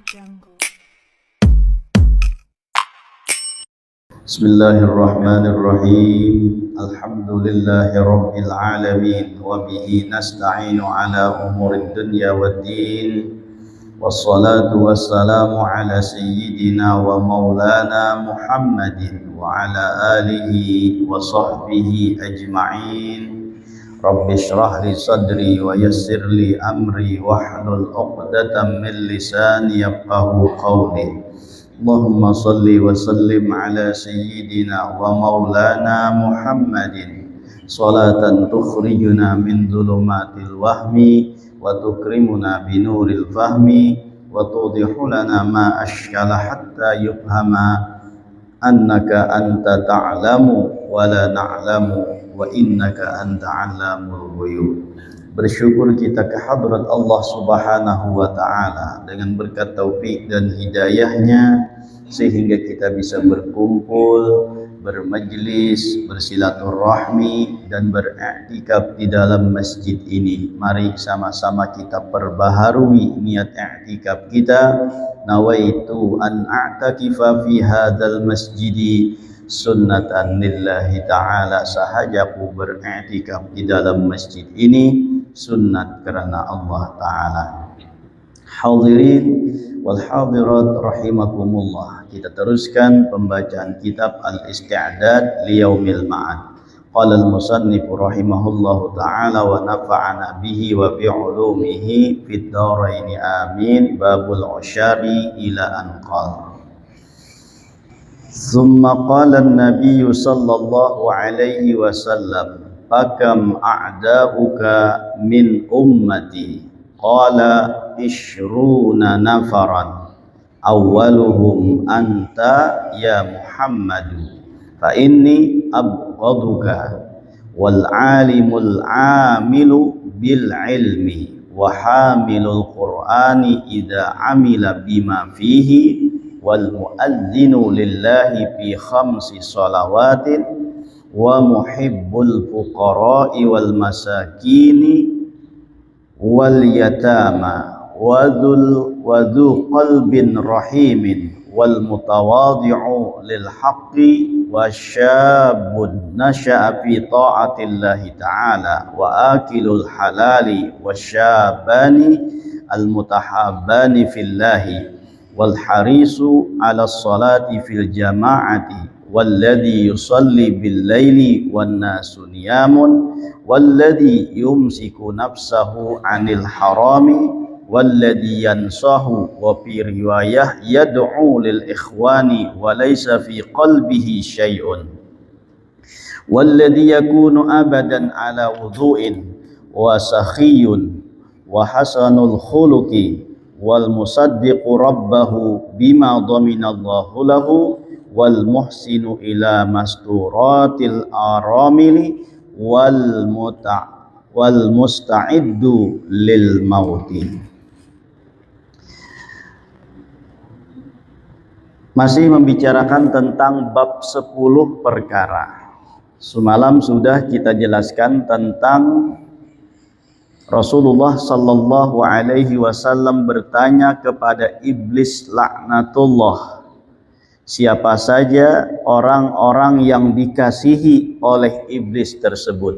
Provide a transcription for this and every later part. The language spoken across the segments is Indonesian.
Jungle. Bismillahirrahmanirrahim. Alhamdulillahi rabbil alamin wa bihi nasta'inu ala umurid dunya waddin. Wassalatu wassalamu ala sayyidina wa maulana Muhammadin wa ala alihi wa sahbihi ajma'in. Rabbi shrah li sadri wa yassir li amri wahlul 'uqdatam min lisani yafqahu qawli. Allahumma salli wa sallim ala sayyidina wa maulana Muhammadin salatan tukhrijuna min dhulumatil wahmi wa tukrimuna binuril fahmi wa tudihu lana ma ashkala hatta yufhama annaka anta ta'lamu wa la na'lamu wa innaka anta 'allamul ghuyub. Bersyukur kita kehadrat Allah Subhanahu wa ta'ala dengan berkat taufik dan hidayahnya sehingga kita bisa berkumpul, bermajlis, bersilaturahmi dan beriktikaf di dalam masjid ini. Mari sama-sama kita perbaharui niat iktikaf kita. Nawaitu an a'takifa fi hadzal masjidi sunnatan lillahi ta'ala. Sahajaku beriktikaf di dalam masjid ini sunnat karena Allah Ta'ala. Hadirin wal hadirat rahimakumullah. Kita teruskan pembacaan kitab Al-Isti'dad Liyaumil Ma'ad. Qala al-musannif rahimahullahu ta'ala wa nafa'ana bihi wa bi'ulumihi fid dharaini amin. Babul usyari ila an qala. Thumma qala an-nabiy sallallahu alaihi wasallam fakam a'da'uka min ummati qala ishruna nafaran awwaluhum anta ya Muhammadu fa inni abghaduka wal alimul amilu bil ilmi wa hamilul qur'ani idza amila bima fihi wal muadzinu lillahi fi khamsi salawatin wa muhibbul fuqara'i wal masakini wal yatama wa dhu qalbin rahimin wal mutawadhi'u lil haqqi wasyabun nasha'a fi ta'atillahi ta'ala wa akilul halali wasyabani al mutahabbani fillahi wal harisu ala salati fil jama'ati والذي يصلي بالليل والناس نيام والذي يمسك نفسه عن الحرام والذي ينصح وفي رواية يدعو للإخوان وليس في قلبه شيء والذي يكون أبدا على وضوء وسخي وحسن الخلق والمصدق ربه بما ضمن الله له wal muhsinu ila masturatil aramili wal musta'iddu lil mauti. Masih membicarakan tentang bab 10 perkara. Semalam sudah kita jelaskan tentang Rasulullah sallallahu alaihi wasallam bertanya kepada iblis laknatullah, siapa saja orang-orang yang dikasihi oleh iblis tersebut.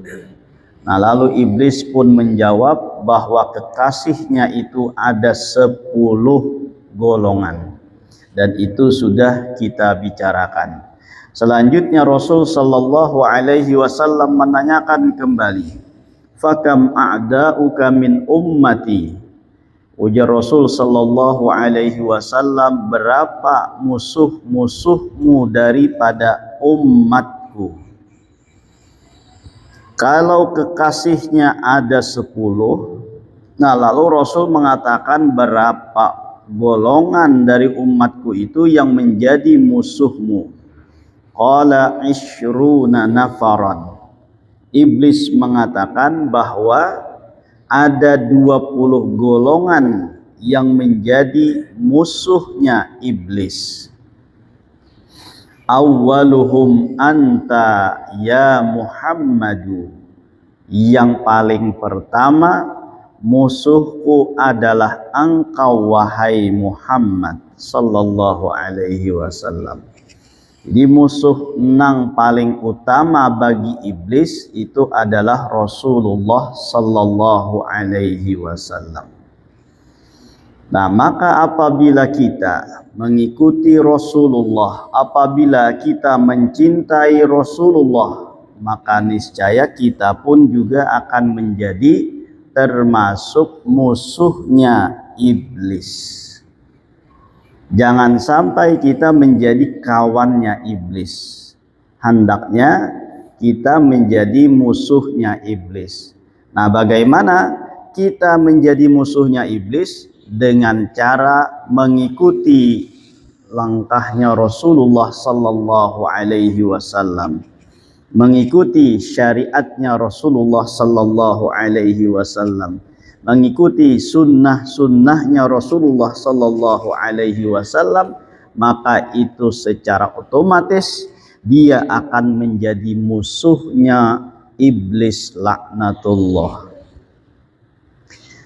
Nah, lalu iblis pun menjawab bahwa kekasihnya itu ada 10 golongan. Dan itu sudah kita bicarakan. Selanjutnya Rasul sallallahu alaihi wasallam menanyakan kembali, "Fakam a'da'uka min ummati?" Ujar Rasul sallallahu alaihi wasallam, berapa musuh-musuhmu daripada umatku? Kalau kekasihnya ada 10, nah lalu Rasul mengatakan berapa golongan dari umatku itu yang menjadi musuhmu? Qala ishruna nafaran. Iblis mengatakan bahwa ada 20 golongan yang menjadi musuhnya iblis. Awwaluhum anta ya Muhammadu. Yang paling pertama musuhku adalah engkau wahai Muhammad sallallahu alaihi wasallam. Jadi musuh nang paling utama bagi iblis itu adalah Rasulullah sallallahu alaihi wasallam. Nah, maka apabila kita mengikuti Rasulullah, apabila kita mencintai Rasulullah, maka niscaya kita pun juga akan menjadi termasuk musuhnya iblis. Jangan sampai kita menjadi kawannya iblis. Hendaknya kita menjadi musuhnya iblis. Nah, bagaimana kita menjadi musuhnya iblis? Dengan cara mengikuti langkahnya Rasulullah sallallahu alaihi wasallam, mengikuti syariatnya Rasulullah sallallahu alaihi wasallam, mengikuti sunnahnya Rasulullah sallallahu alaihi wasallam, maka itu secara otomatis dia akan menjadi musuhnya iblis laknatullah.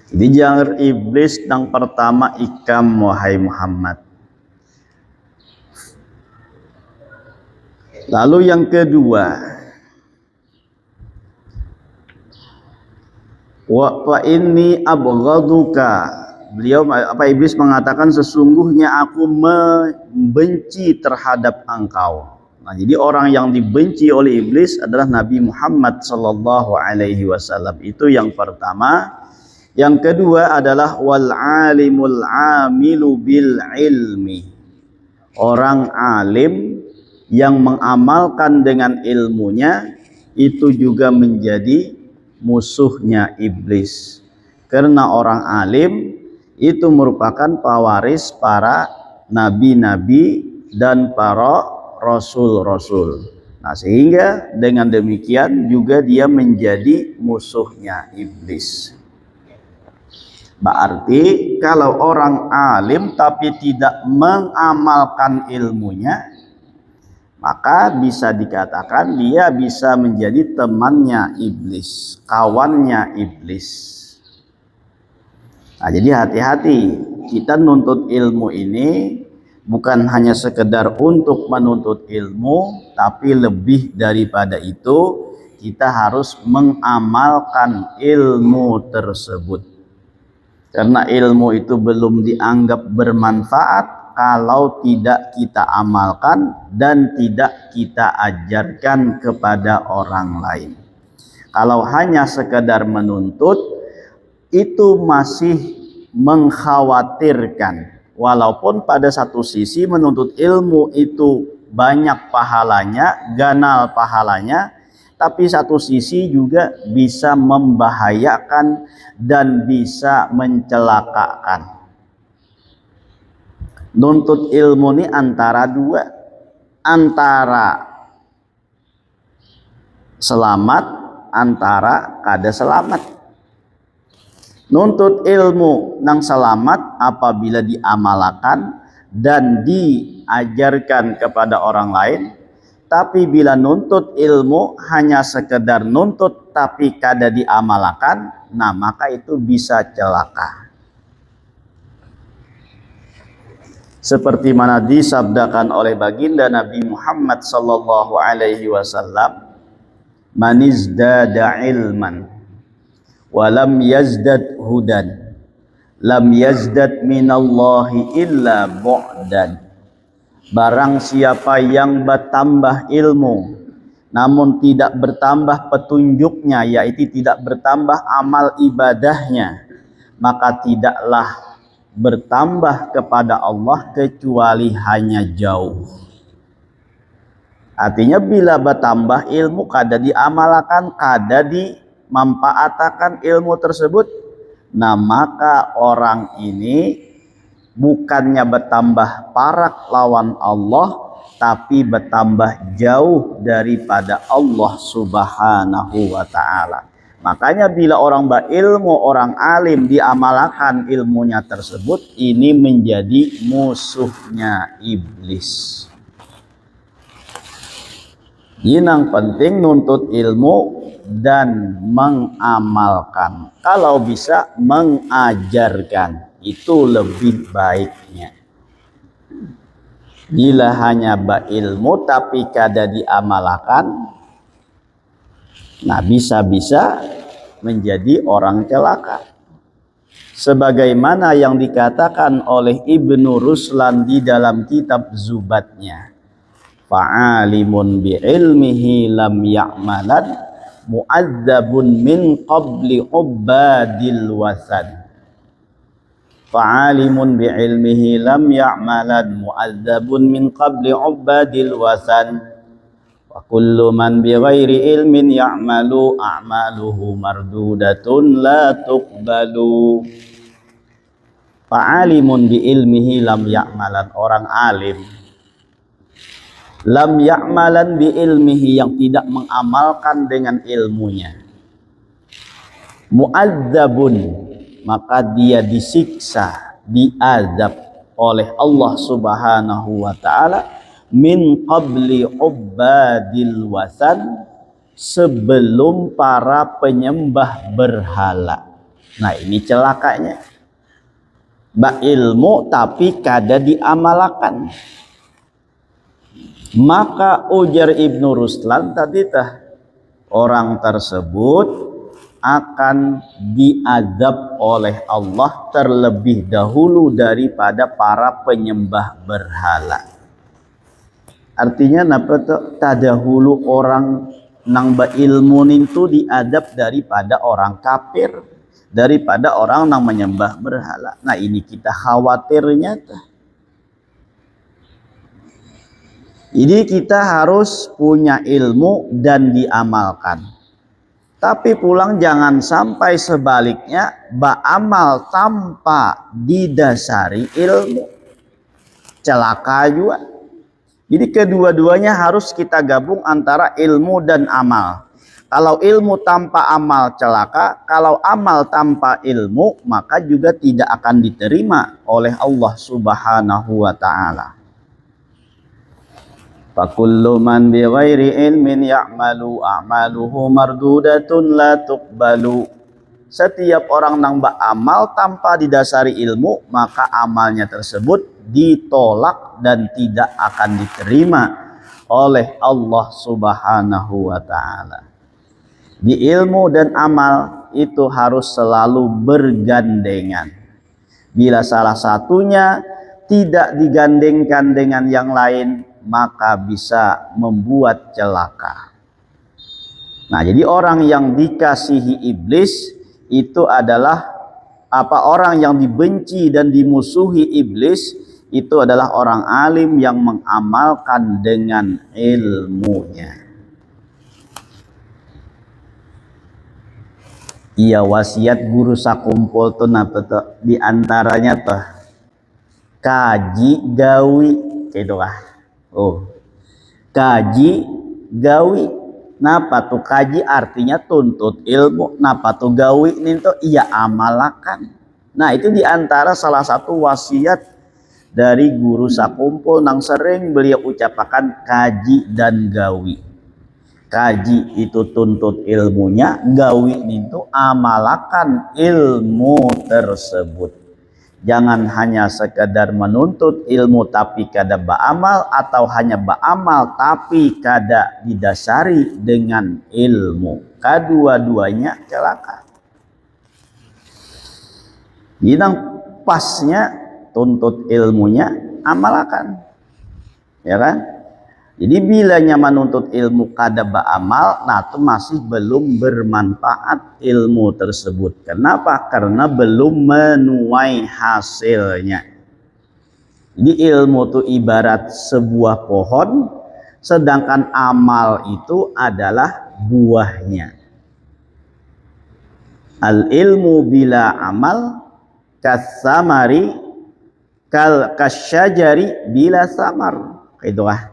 Jadi jangan iblis yang pertama ikam wahai Muhammad. Lalu yang kedua, wa inni abghaduka. Beliau iblis mengatakan sesungguhnya aku membenci terhadap engkau. Nah, jadi orang yang dibenci oleh iblis adalah Nabi Muhammad sallallahu alaihi wasallam. Itu yang pertama. Yang kedua adalah wal alimul amilu bil ilmi. Orang alim yang mengamalkan dengan ilmunya itu juga menjadi musuhnya iblis. Karena orang alim itu merupakan pewaris para nabi-nabi dan para rasul-rasul. Nah, sehingga dengan demikian juga dia menjadi musuhnya iblis. Berarti kalau orang alim tapi tidak mengamalkan ilmunya, maka bisa dikatakan dia bisa menjadi temannya iblis, kawannya iblis. Nah, jadi hati-hati, kita nuntut ilmu ini bukan hanya sekedar untuk menuntut ilmu, tapi lebih daripada itu kita harus mengamalkan ilmu tersebut. Karena ilmu itu belum dianggap bermanfaat kalau tidak kita amalkan dan tidak kita ajarkan kepada orang lain. Kalau hanya sekedar menuntut, itu masih mengkhawatirkan. Walaupun pada satu sisi menuntut ilmu itu banyak pahalanya, ganal pahalanya, tapi satu sisi juga bisa membahayakan dan bisa mencelakakan. Nuntut ilmu ini antara dua, antara selamat, antara kada selamat. Nuntut ilmu nang selamat apabila diamalkan dan diajarkan kepada orang lain. Tapi bila nuntut ilmu hanya sekedar nuntut tapi kada diamalkan, nah maka itu bisa celaka. Seperti mana disabdakan oleh baginda Nabi Muhammad sallallahu alaihi wasallam, "Man izdada ilman wa lam yazdad hudan, lam yazdad minallahi illa bu'dan." Barang siapa yang bertambah ilmu namun tidak bertambah petunjuknya, yaitu tidak bertambah amal ibadahnya, maka tidaklah bertambah kepada Allah kecuali hanya jauh. Artinya bila bertambah ilmu kada diamalkan, kada dimanfaatkan ilmu tersebut, nah maka orang ini bukannya bertambah parak lawan Allah, tapi bertambah jauh daripada Allah subhanahu wa ta'ala. Makanya bila orang berilmu, orang alim diamalkan ilmunya tersebut, ini menjadi musuhnya iblis. Ini yang penting nuntut ilmu dan mengamalkan. Kalau bisa mengajarkan, itu lebih baiknya. Bila hanya ilmu tapi kada diamalkan, nah bisa-bisa menjadi orang celaka. Sebagaimana yang dikatakan oleh Ibnu Ruslan di dalam kitab Zubatnya, fa'alimun bi'ilmihi lam ya'malan mu'adzabun min qabli ubadil wasan. Fa'alimun bi'ilmihi lam ya'malan mu'adzabun min qabli ubadil wasan. Wa kullu man bighairi ilmin ya'malu a'maluhu mardudatun la tuqbalu. Fa'alimun bi'ilmihi lam ya'malan, orang alim lam ya'malan bi ilmihi, yang tidak mengamalkan dengan ilmunya, mu'adzabun, maka dia disiksa, diazab oleh Allah Subhanahu wa taala, min qabli ubadil wasan, sebelum para penyembah berhala. Nah, ini celakanya. Ilmu tapi kada diamalkan. Maka ujar Ibnu Ruslan tadi orang tersebut akan diazab oleh Allah terlebih dahulu daripada para penyembah berhala. Artinya napa tuh? Tadahulu orang nang ilmu itu diazab daripada orang kafir, daripada orang nang menyembah berhala. Nah, ini kita khawatirnya tuh. Jadi kita harus punya ilmu dan diamalkan. Tapi pulang jangan sampai sebaliknya beramal tanpa didasari ilmu. Celaka juga. Jadi kedua-duanya harus kita gabung antara ilmu dan amal. Kalau ilmu tanpa amal celaka, kalau amal tanpa ilmu maka juga tidak akan diterima oleh Allah Subhanahu wa taala. Fakullu man bighairi ilmin ya'malu a'maluhu mardudatun la tuqbalu. Setiap orang yang beramal tanpa didasari ilmu, maka amalnya tersebut ditolak dan tidak akan diterima oleh Allah Subhanahu wa taala. Di ilmu dan amal itu harus selalu bergandengan. Bila salah satunya tidak digandengkan dengan yang lain, maka bisa membuat celaka. Nah, jadi orang yang dikasihi iblis itu adalah orang yang dibenci dan dimusuhi iblis itu adalah orang alim yang mengamalkan dengan ilmunya. Iya, wasiat guru sakumpul tuh di antaranya tuh kaji gawi gitu lah. Kaji gawi. Napa tuh kaji artinya tuntut ilmu. Napa tuh gawi ini tuh iya amalkan. Nah, itu diantara salah satu wasiat dari guru sakumpul yang sering beliau ucapkan kaji dan gawi. Kaji itu tuntut ilmunya, gawi itu amalkan ilmu tersebut. Jangan hanya sekedar menuntut ilmu tapi kada beramal, atau hanya beramal tapi kada didasari dengan ilmu. Kedua-duanya celaka. Jadi pasnya tuntut ilmunya, amalkan. Ya kan? Jadi bilanya menuntut ilmu kada beramal, nah itu masih belum bermanfaat ilmu tersebut. Kenapa? Karena belum menuai hasilnya. Jadi ilmu itu ibarat sebuah pohon, sedangkan amal itu adalah buahnya. Al ilmu bila amal kasamari kasyajari bila samar. Itulah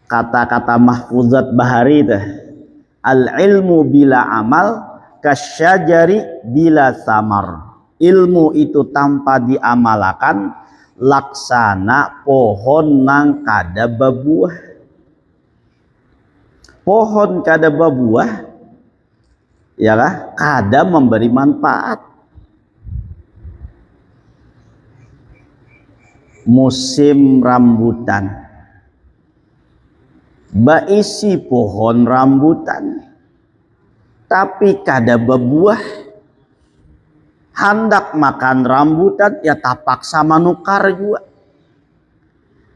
kata-kata mahfuzat bahari itu. Al ilmu bila amal kasyajari bila samar. Ilmu itu tanpa diamalkan laksana pohon nang kada berbuah. pohon kada berbuah ya lah, kada memberi manfaat. Musim rambutan, baisi pohon rambutan tapi kada berbuah, hendak makan rambutan ya tapaksa manukar juga.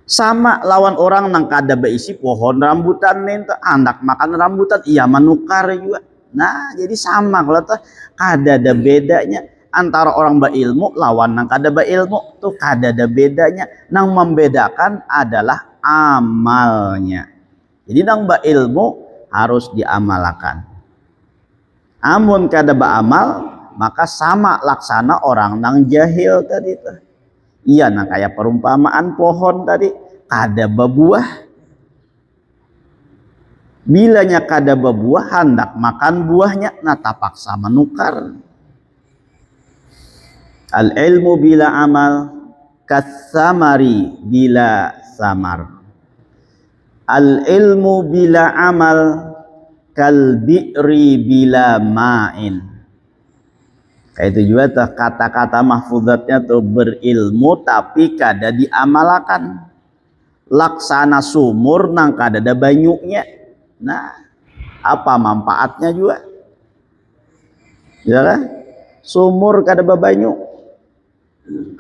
Sama lawan orang nang kada baisi pohon rambutan nenta hendak makan rambutan ia manukar juga. Nah jadi sama kalau tuh kada ada bedanya antara orang berilmu lawan nang kada berilmu, tuh kada ada bedanya. Nang membedakan adalah amalnya. Jadi nang berilmu harus diamalkan. Amun kada beramal maka sama laksana orang nang jahil tadi tuh. Iya nang kayak perumpamaan pohon tadi kada berbuah. Bilanya kada berbuah hendak makan buahnya, nah tapaksa menukar. Al ilmu bila amal kasamari bila samar. Al ilmu bila amal kal bi'ri bila ma'in. Kayak itu juga tuh kata-kata mahfudzatnya tuh, berilmu tapi kada diamalkan. Laksana sumur nang kada ada banyunya. Nah, apa manfaatnya juga? Ya kan? Sumur kada babanyu.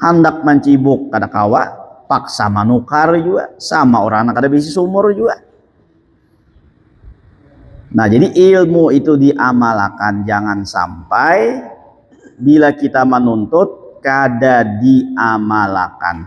Hendak mencibuk kada kawa, paksa manukar juga, sama orang nang kada bisi sumur juga. Nah, jadi ilmu itu diamalkan, jangan sampai bila kita menuntut kada diamalkan.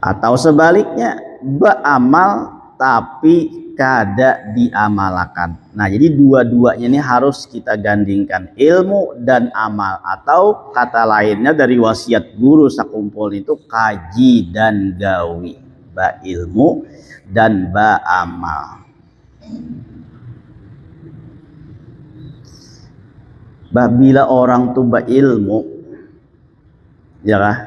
Atau sebaliknya, beramal tapi kada diamalkan. Nah, jadi dua-duanya ini harus kita gandingkan, ilmu dan amal, atau kata lainnya dari wasiat guru sakumpul itu kaji dan gawi, ba ilmu dan ba amal. Bila orang tuh ba ilmu ya kah,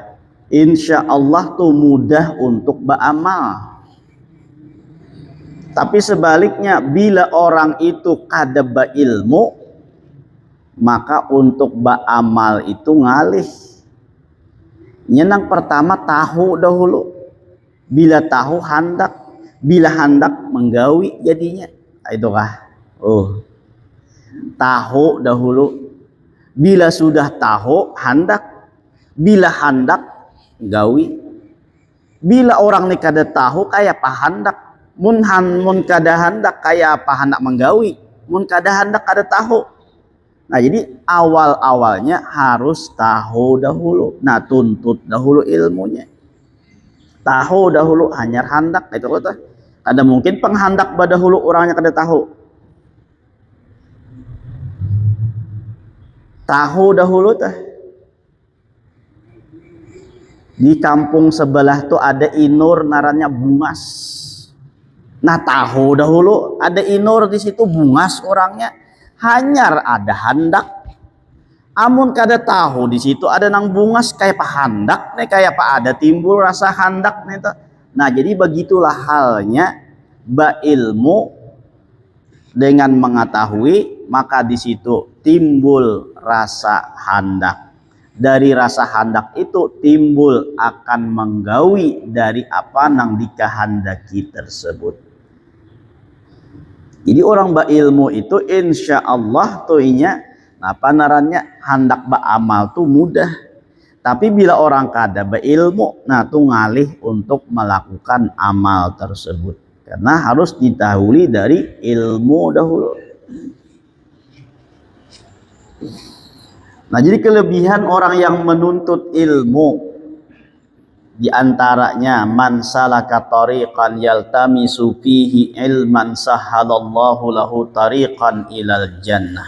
insya Allah tuh mudah untuk ba amal. Tapi sebaliknya bila orang itu kada ba ilmu, maka untuk ba amal itu ngalih. Nyenang pertama tahu dahulu. Bila tahu hendak, bila hendak menggawi jadinya. Itu kah? Tahu dahulu. Bila sudah tahu hendak, bila hendak gawi. Bila orang ni kada tahu kayak apa hendak. Mun kada hendak kayak apa hendak menggawi, mun kada hendak kada tahu. Nah jadi awal-awalnya harus tahu dahulu. Nah tuntut dahulu ilmunya, tahu dahulu hanya hendak itu kata. Kada mungkin penghendak dahulu orangnya kada tahu. Tahu dahulu tah. Di kampung sebelah tuh ada inur narannya Bungas. Nah tahu dahulu ada inur di situ bungas orangnya, hanyar ada hendak. Amun kada tahu di situ ada nang bungas kayak apa hendak nih, kayak apa ada timbul rasa hendak nih. Nah jadi begitulah halnya ba ilmu dengan mengetahui, maka di situ timbul rasa hendak. Dari rasa hendak itu timbul akan menggawi dari apa nang dikehendaki tersebut. Jadi orang berilmu itu insya Allah tuh apa narannya hendak beramal tuh mudah. Tapi bila orang kada berilmu, nah tuh ngalih untuk melakukan amal tersebut. Karena harus didahului dari ilmu dahulu. Nah jadi kelebihan orang yang menuntut ilmu, di antaranya man salaka tariqan yaltamisu fihi ilman sahhalallahu lahu tariqan ilal jannah.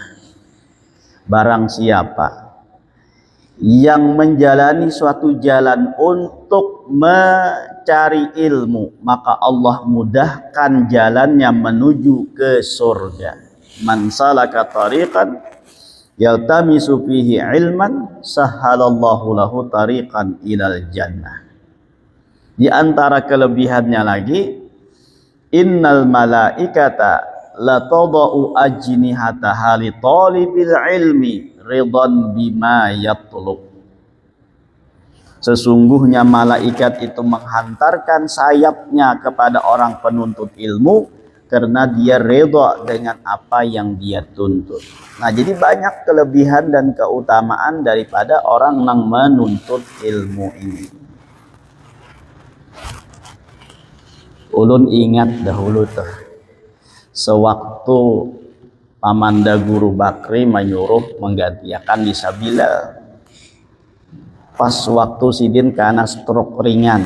Barang siapa yang menjalani suatu jalan untuk mencari ilmu, maka Allah mudahkan jalannya menuju ke surga. Man salaka tariqan yaltamisu fihi ilman sahhalallahu lahu tariqan ilal jannah. Di antara kelebihannya lagi, innal malaikata la tadau ajnihataha li talibil ilmi ridhan bima yatlub. Sesungguhnya malaikat itu menghantarkan sayapnya kepada orang penuntut ilmu karena dia redha dengan apa yang dia tuntut. Nah, jadi banyak kelebihan dan keutamaan daripada orang yang menuntut ilmu ini. Ulun ingat dahulu tuh, sewaktu pamanda guru Bakri menyuruh menggantikan Bismillah. Pas waktu Sidin karena stroke ringan,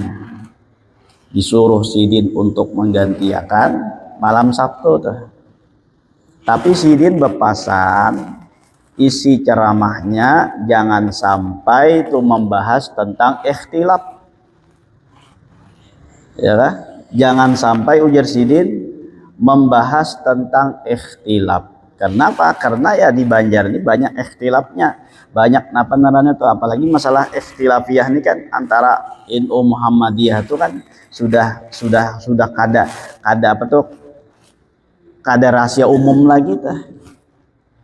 disuruh Sidin untuk menggantikan malam Sabtu tuh. Tapi Sidin berpesan isi ceramahnya jangan sampai itu membahas tentang ikhtilaf. Ya kan? Jangan sampai ujar Sidin membahas tentang ikhtilaf. Kenapa? Karena ya di Banjar ini banyak ikhtilafnya. Banyak apa namanya tuh, apalagi masalah ikhtilafiyah ini kan antara NU Muhammadiyah itu kan sudah kada apa tuh, kada rahasia umum lagi tuh.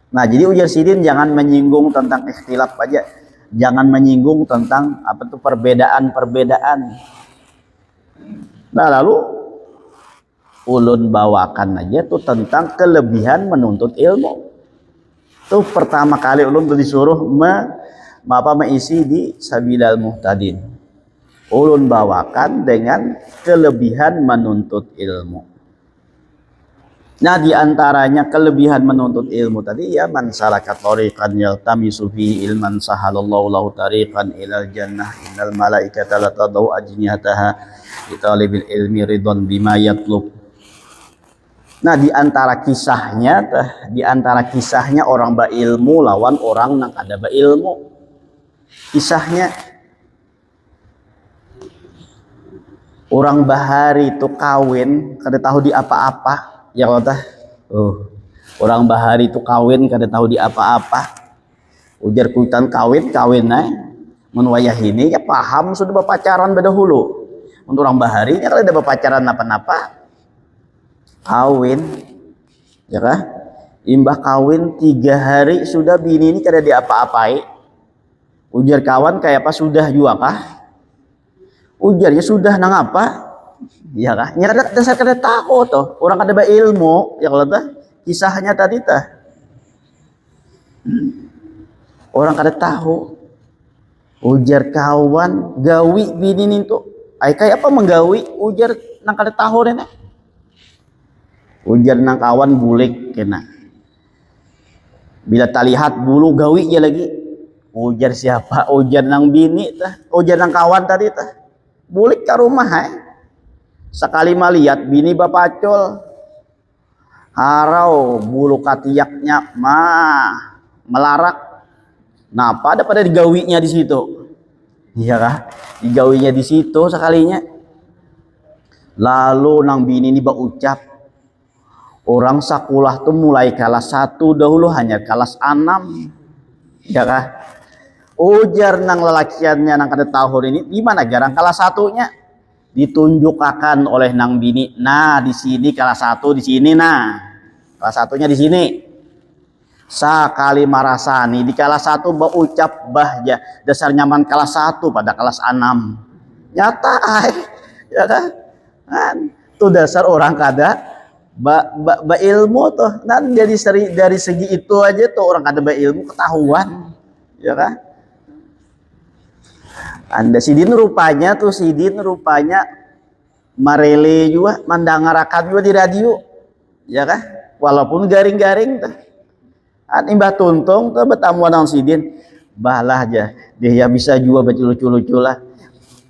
Nah, jadi ujar Sidin jangan menyinggung tentang ikhtilaf aja, jangan menyinggung tentang apa tuh perbedaan. Nah, lalu ulun bawakan aja tuh tentang kelebihan menuntut ilmu. Tuh pertama kali ulun tuh disuruh mengisi di Sabilal Muhtadin. Ulun bawakan dengan kelebihan menuntut ilmu. Nah, di antaranya kelebihan menuntut ilmu tadi ya, man salaka tariqan yaltamisu fihi ilman sahalallahu lahu tariqan ilal jannah innal malaikata la tadau ajnihataha li talibil ilmi ridwan bima yatlub. Nah, di antara kisahnya orang berilmu lawan orang yang ada berilmu. Kisahnya orang bahari itu kawin kada tahu di apa-apa, ya kata. Orang bahari itu kawin kada tahu di apa-apa. Ujar kuitan kawin mun wayah ini ya paham sudah berpacaran dahulu. Untuk orang bahari nya kada ada berpacaran apa-apa. Kawin, ya kah? Imbah kawin 3 hari sudah bini ini kada diapa-apai. Ujar kawan kayak apa sudah juga kah? Ujarnya sudah nang apa? Ya kah? Nya dasar kada tahu toh. Orang kada berilmu, ya kalau tah kisahnya tadi tah. Orang kada tahu. Ujar kawan gawi bini ini tuh. Ai kayak apa menggawi? Ujar nang kada tahu deh. Ujar nang kawan bulik kena. Bila talihat bulu gawi ya lagi. Ujar siapa? Ujar nang bini tah. Ujar nang kawan tadi tah. Bulik ke rumah sekali melihat bini bapacol. Harau bulu katiaknya melarak. Nah, pada digawinya di situ. Iya kah? Digawinya di situ sekalinya. Lalu nang bini ini berucap, orang sekolah tuh mulai kelas 1 dahulu hanya kelas 6. Ya kah? Ujar nang lelakiannya nang kada tahun ini di mana jarang kelas 1-nya ditunjukkan oleh nang bini. Nah, di sini kelas 1 di sini nah. Kelas 1-nya di sini. Sakali marasani di kelas 1 berucap bahja dasar nyaman kelas 1 pada kelas 6. Nyata ya kan? Tuh dasar orang kada ilmu tuh. Dan dari segi itu aja tuh orang kada ilmu ketahuan, ya kan? Anda Sidin rupanya marele juga mandangarakan juga di radio, ya kan? Walaupun garing-garing tuh. Imbah tuntung tuh bertamuan nang Sidin, balah aja dia bisa juga lucu-lucu lah.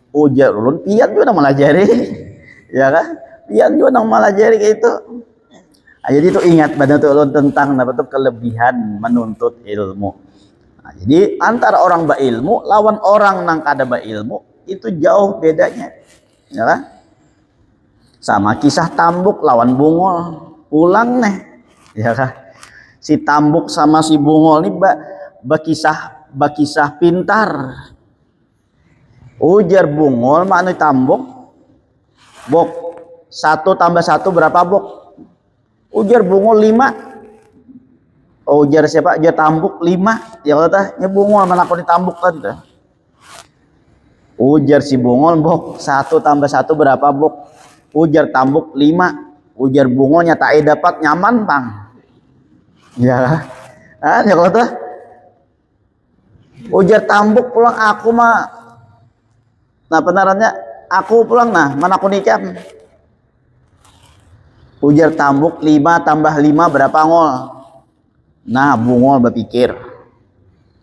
Ujar ulun pian juga nang melajari, ya kan? Pian juga nang melajari kayak itu. Jadi itu ingat pada tuh tentang apa tuh kelebihan menuntut ilmu. Nah, jadi antara orang berilmu lawan orang nang kada berilmu itu jauh bedanya, ya kan? Sama kisah Tambuk lawan Bungol, ulang nih, ya kan? Si Tambuk sama si Bungol ini bakisah pintar. Ujar Bungol mana Tambuk, bok 1 tambah 1 berapa, Bok? Ujar Bungol 5. Oh, ujar siapa? Ujar Tambuk 5. Ya kata, nya Bungol mana aku ditambuk tadi teh. Ujar si Bungol, Bok, 1 tambah 1 berapa, Bok? Ujar Tambuk 5. Ujar Bungolnya tak dapat nyaman, Bang. Ya. Ah, ya kata. Ujar Tambuk pulang aku mah. Nah, benarannya aku pulang nah, mana aku nikah. Ujar Tambuk 5 tambah 5 berapa, Ngol? Nah, Bungol berpikir.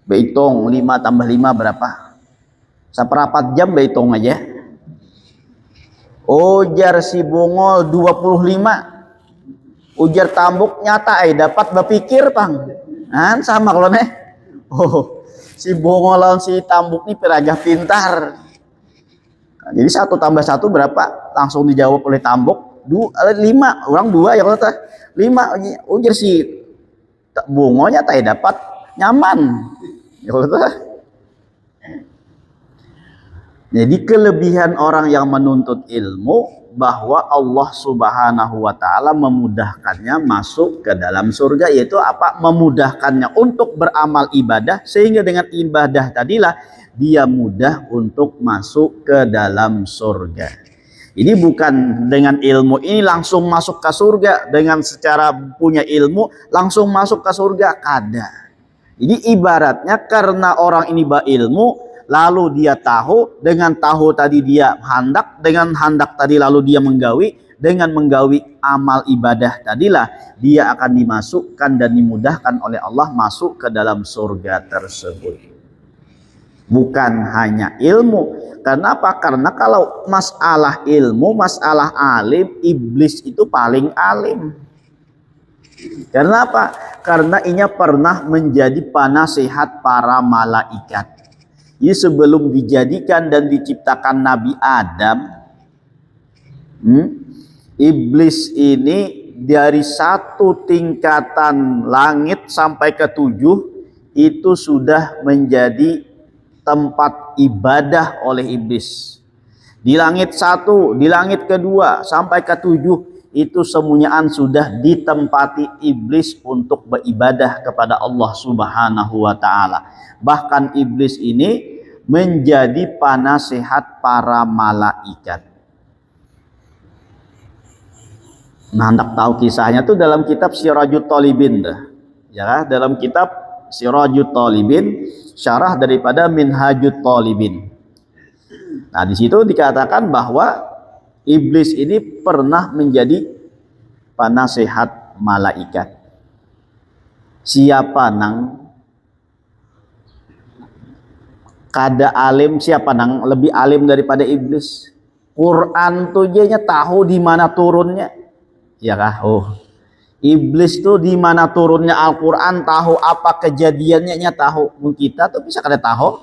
Berhitung 5 tambah 5 berapa? Seperempat jam berhitung aja. Ujar si Bungol 25. Ujar Tambuk nyata dapat berpikir, Bang. Nah, sama kalau nih. Oh, si Bungol lawan si Tambuk ini perajah pintar. Nah, jadi 1 tambah 1 berapa? Langsung dijawab oleh Tambuk. 5, orang 2 ya kata. 5. Ujar si Bungolnya tak dapat nyaman. Ya kata. Jadi kelebihan orang yang menuntut ilmu bahwa Allah Subhanahu wa taala memudahkannya masuk ke dalam surga, yaitu apa? Memudahkannya untuk beramal ibadah sehingga dengan ibadah tadilah dia mudah untuk masuk ke dalam surga. Ini bukan dengan ilmu ini langsung masuk ke surga, dengan secara punya ilmu langsung masuk ke surga, kada. Jadi ibaratnya karena orang ini berilmu, lalu dia tahu, dengan tahu tadi dia handak, dengan handak tadi lalu dia menggawi, dengan menggawi amal ibadah tadilah dia akan dimasukkan dan dimudahkan oleh Allah masuk ke dalam surga tersebut. Bukan hanya ilmu. Kenapa? Karena kalau masalah ilmu, masalah alim, iblis itu paling alim. Karena apa? Karena ia pernah menjadi penasihat para malaikat. Ini sebelum dijadikan dan diciptakan Nabi Adam, iblis ini dari 1 tingkatan langit sampai ke 7 itu sudah menjadi tempat ibadah oleh iblis. Di langit 1, di langit kedua sampai ke 7 itu semuanya sudah ditempati iblis untuk beribadah kepada Allah Subhanahu wa taala. Bahkan iblis ini menjadi penasihat para malaikat. Nah, hendak tahu kisahnya tuh dalam kitab Sirajut Thalibin, ya, dalam kitab Sirajut Thalibin, syarah daripada Minhajut Thalibin. Nah, di situ dikatakan bahwa iblis ini pernah menjadi penasihat malaikat. Siapa nang kada alim, siapa nang lebih alim daripada iblis? Quran tuh dia tahu di mana turunnya. Ya kah? Oh. Iblis tuh di mana turunnya Al-Qur'an tahu, apa kejadiannya tahu. Kita tuh bisa kada tahu.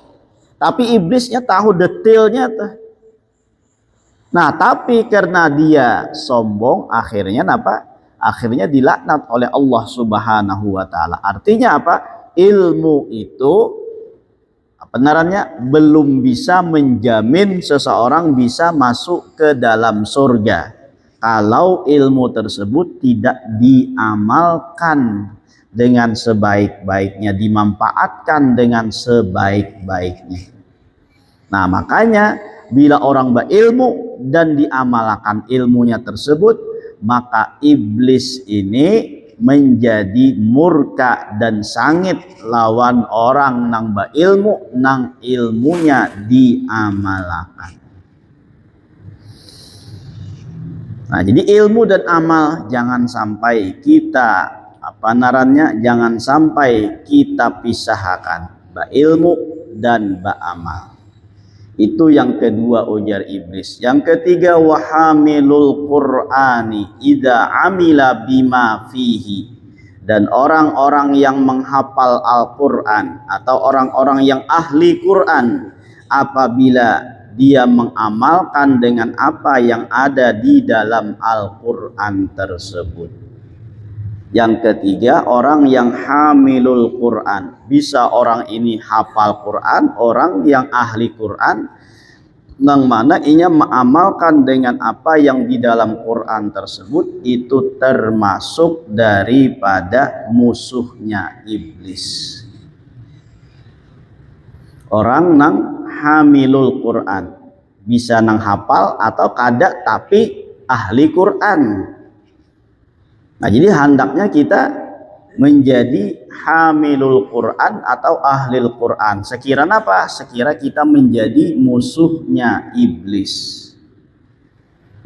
Tapi iblisnya tahu detailnya tuh. Nah, tapi karena dia sombong, akhirnya apa? Akhirnya dilaknat oleh Allah Subhanahu wa taala. Artinya apa? Ilmu itu kebenarannya belum bisa menjamin seseorang bisa masuk ke dalam surga kalau ilmu tersebut tidak diamalkan dengan sebaik-baiknya, dimanfaatkan dengan sebaik-baiknya. Nah, makanya bila orang berilmu dan diamalkan ilmunya tersebut, maka iblis ini menjadi murka dan sangit lawan orang nang berilmu, nang ilmunya diamalkan. Nah, jadi ilmu dan amal jangan sampai kita jangan sampai kita pisahkan, berilmu dan beramal. Itu yang kedua ujar iblis. Yang ketiga, wahamilul Qur'ani idza amila bima fihi. Dan orang-orang yang menghafal Al-Qur'an atau orang-orang yang ahli Qur'an apabila dia mengamalkan dengan apa yang ada di dalam Al-Qur'an tersebut. Yang ketiga, orang yang hamilul Quran. Bisa orang ini hafal Quran, orang yang ahli Quran, Nang mana inya mengamalkan dengan apa yang di dalam Quran tersebut, itu termasuk daripada musuhnya iblis. Orang nang hamilul Quran, bisa nang hafal atau kada tapi ahli Quran. Nah, jadi hendaknya kita menjadi hamilul Quran atau ahlil Quran. Sekiranya apa? Sekira kita menjadi musuhnya iblis.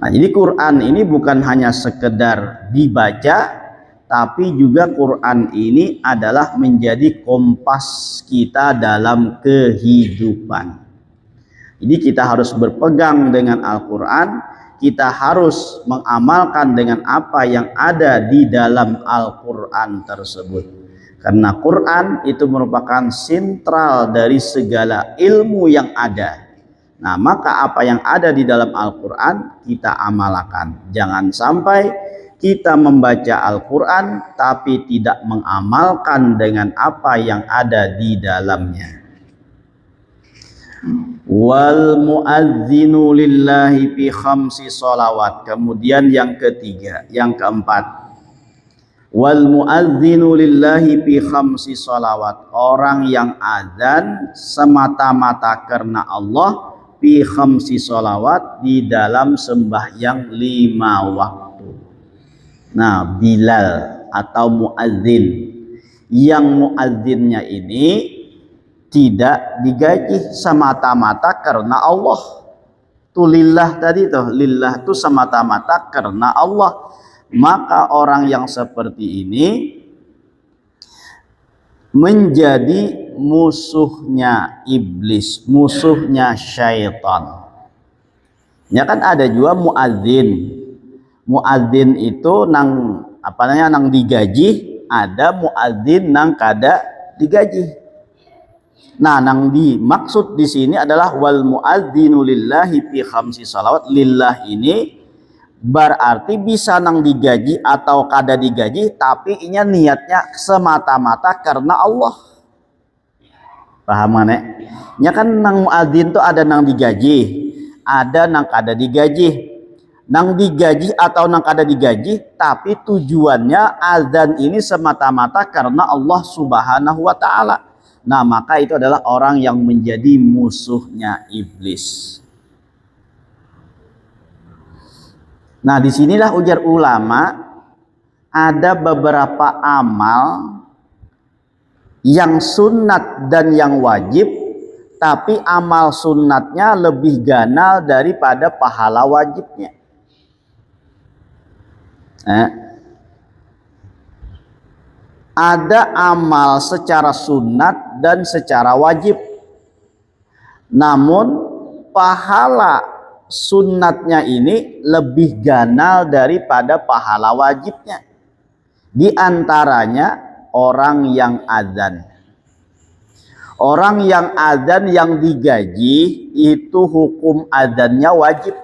Nah, jadi Quran ini bukan hanya sekedar dibaca, tapi juga Quran ini adalah menjadi kompas kita dalam kehidupan. Jadi kita harus berpegang dengan Al-Quran, kita harus mengamalkan dengan apa yang ada di dalam Al-Quran tersebut. Karena Quran itu merupakan sentral dari segala ilmu yang ada. Nah, maka apa yang ada di dalam Al-Quran kita amalkan. Jangan sampai kita membaca Al-Quran tapi tidak mengamalkan dengan apa yang ada di dalamnya. Wal muadzinu lillahi fi khamsi sholawat. Kemudian yang ketiga, yang keempat, wal muadzinu lillahi fi khamsi sholawat. Orang yang azan semata-mata karena Allah fi khamsi sholawat, di dalam sembahyang 5 waktu. Nah, Bilal atau muadzin, yang muadzinnya ini tidak digaji semata-mata karena Allah. Tu lillah tadi tuh, lillah itu semata-mata karena Allah. Maka orang yang seperti ini menjadi musuhnya iblis, musuhnya syaitan. Ya kan ada juga muadzin. Muadzin itu nang apa namanya, nang digaji, ada muadzin nang kada digaji. Nah, nang dimaksud di sini adalah wal muadzinu lillahi fi khamsi shalawat. Lillah ini berarti bisa nang digaji atau kada digaji, tapi inya niatnya semata-mata karena Allah. Paham mana? Nya kan nang muadzin tuh ada nang digaji, ada nang kada digaji. Nang digaji atau nang kada digaji, tapi tujuannya azan ini semata-mata karena Allah Subhanahu wa taala. Nah, maka itu adalah orang yang menjadi musuhnya iblis. Nah, disinilah ujar ulama, ada beberapa amal yang sunat dan yang wajib, tapi amal sunatnya lebih ganal daripada pahala wajibnya. Ada amal secara sunat dan secara wajib, namun pahala sunatnya ini lebih ganal daripada pahala wajibnya. Di antaranya orang yang azan. Orang yang azan yang digaji itu hukum azannya wajib.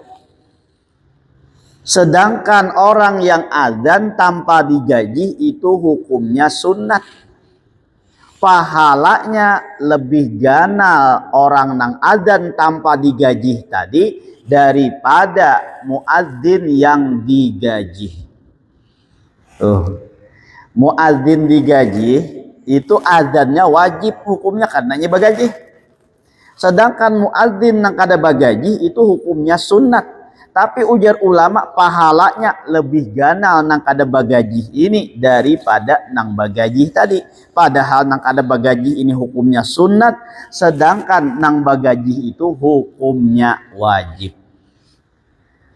Sedangkan orang yang azan tanpa digaji itu hukumnya sunnat. Pahalanya lebih ganal orang nang azan tanpa digaji tadi daripada muadzin yang digaji. Muadzin digaji itu azannya wajib hukumnya karenanya bagaji. Sedangkan muadzin nang kada bagaji itu hukumnya sunnat. Tapi ujar ulama pahalanya lebih ganal nang kada bagaji ini daripada nang bagaji tadi. Padahal nang kada bagaji ini hukumnya sunat, sedangkan nang bagaji itu hukumnya wajib.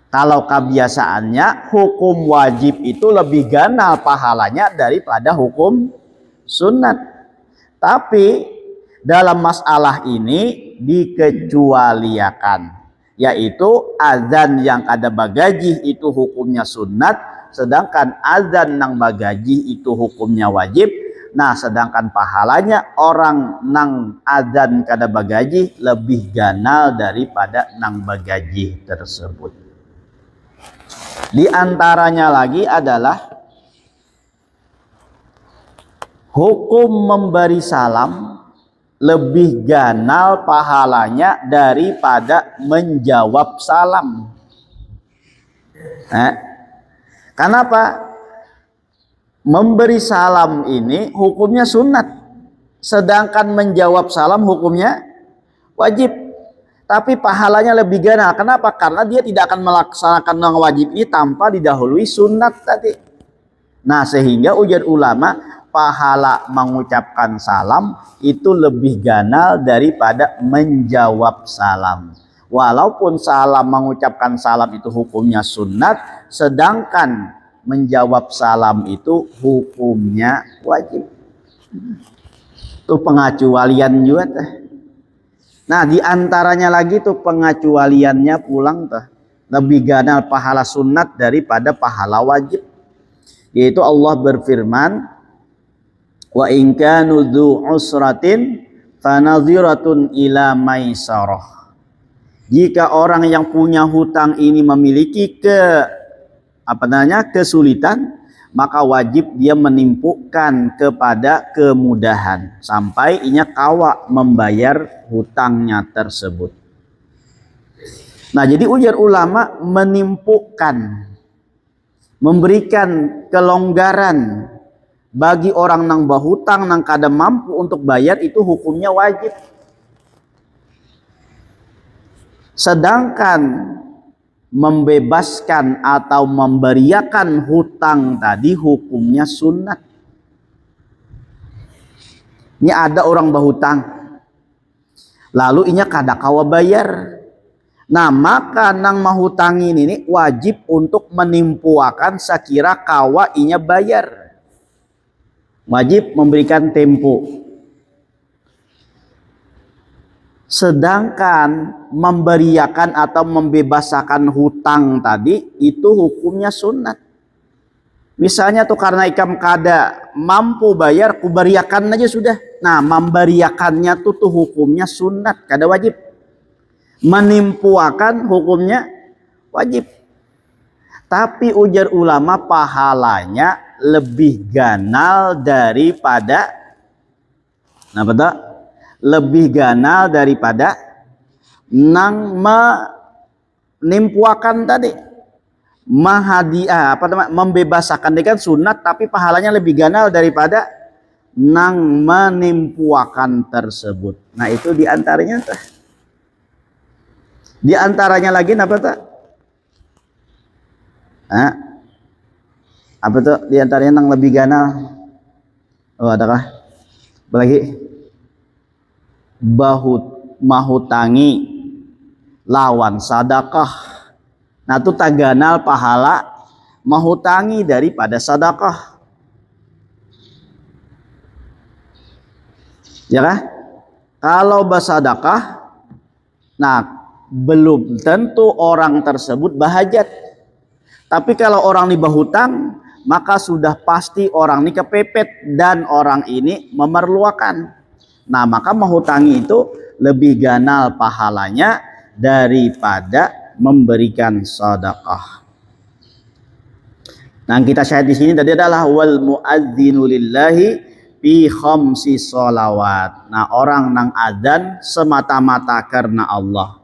Kalau kebiasaannya hukum wajib itu lebih ganal pahalanya daripada hukum sunat. Tapi dalam masalah ini dikecualiakan, yaitu azan yang kada bagaji itu hukumnya sunat, sedangkan azan nang bagaji itu hukumnya wajib. Nah, sedangkan pahalanya orang nang azan kada bagaji lebih ganal daripada nang bagaji tersebut. Di antaranya lagi adalah hukum memberi salam lebih ganal pahalanya daripada menjawab salam. Kenapa? Memberi salam ini hukumnya sunat, sedangkan menjawab salam hukumnya wajib. Tapi pahalanya lebih ganal. Kenapa? Karena dia tidak akan melaksanakan yang wajib ini tanpa didahului sunat tadi. Nah, sehingga ujar ulama, pahala mengucapkan salam itu lebih ganal daripada menjawab salam. Walaupun salam, mengucapkan salam itu hukumnya sunat, sedangkan menjawab salam itu hukumnya wajib. Itu pengecualian juga teh. Nah, diantaranya lagi tuh pengecualiannya pulang tuh lebih ganal pahala sunat daripada pahala wajib. Yaitu Allah berfirman, wa in kanu dzu usratin fanadhiratun ila maisarah. Jika orang yang punya hutang ini memiliki kesulitan, maka wajib dia menimpukan kepada kemudahan sampai inya kawa membayar hutangnya tersebut. Nah, jadi ujar ulama, menimpukan, memberikan kelonggaran bagi orang nang bahutang nang kada mampu untuk bayar itu hukumnya wajib. Sedangkan membebaskan atau memberiakan hutang tadi hukumnya sunat. Ini ada orang berhutang, lalu inya kada kawa bayar. Nah, maka nang mahutangi ini wajib untuk menimpuakan sekira kawa inya bayar. Wajib memberikan tempo. Sedangkan memberiakan atau membebasakan hutang tadi itu hukumnya sunat. Misalnya tuh karena ikam kada mampu bayar, kuberiakan aja sudah. Nah, memberiakannya tuh hukumnya sunat, kada wajib. Menimpuakan hukumnya wajib. Tapi ujar ulama pahalanya lebih ganal daripada lebih ganal daripada nang menimpuakan tadi. Membebasakan dengan sunat tapi pahalanya lebih ganal daripada nang menimpuakan tersebut. Nah, itu diantaranya tuh. Diantaranya lagi apa tuh? Apa tuh diantaranya nang lebih ganal? Oh, adakah? Apalagi? Mahutangi lawan sadakah. Nah, itu taganal pahala mahutangi daripada sadakah. Ya kah? Kalau bersadakah, nah belum tentu orang tersebut bahajat. Tapi kalau orang ini berhutang, maka sudah pasti orang ini kepepet dan orang ini memerlukan. Nah, maka menghutangi itu lebih ganal pahalanya daripada memberikan sedekah. Nah, kita syahid di sini tadi adalah wal muadzinu lillahi fi khamsi sholawat. Nah, orang nang adzan semata-mata karena Allah.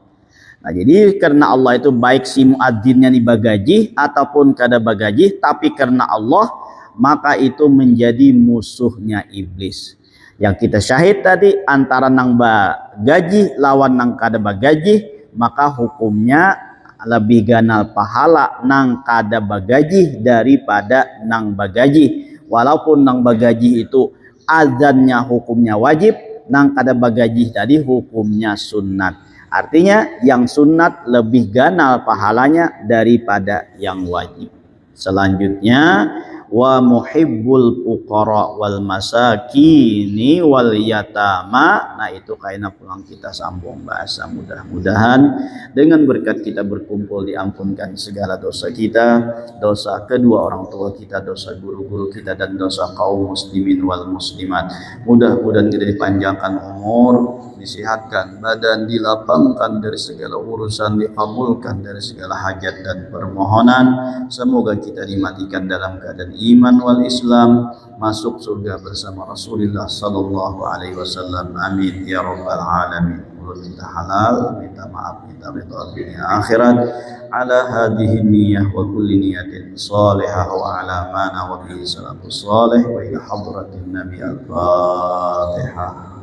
Nah, jadi karena Allah itu baik si muadzinnya ni bagaji ataupun kada bagaji, tapi karena Allah maka itu menjadi musuhnya iblis. Yang kita syahid tadi antara nang bagaji lawan nang kada bagaji, maka hukumnya lebih ganal pahala nang kada bagaji daripada nang bagaji. Walaupun nang bagaji itu azannya hukumnya wajib, nang kada bagaji tadi hukumnya sunat. Artinya yang sunat lebih ganal pahalanya daripada yang wajib. Selanjutnya wa muhibbul fuqara wal masakini wal yatama. Nah, itu kaina pulang kita sambung bahasa. Mudah-mudahan dengan berkat kita berkumpul diampunkan segala dosa kita, dosa kedua orang tua kita, dosa guru-guru kita, dan dosa kaum muslimin wal muslimat. Mudah-mudahan kita dipanjangkan umur, disihatkan badan, dilapangkan dari segala urusan, dikabulkan dari segala hajat dan permohonan. Semoga kita dimatikan dalam keadaan iman wal Islam, masuk surga bersama Rasulullah sallallahu alaihi wasallam. Amin ya rabbal alamin. Minta halal, minta maaf, minta ridha dunia akhirat ala hadhihi niyyah wa kulli niyatin salihah wa ala ma nawa bihi salafus salih wa ila hadratin nabi al-fatihah.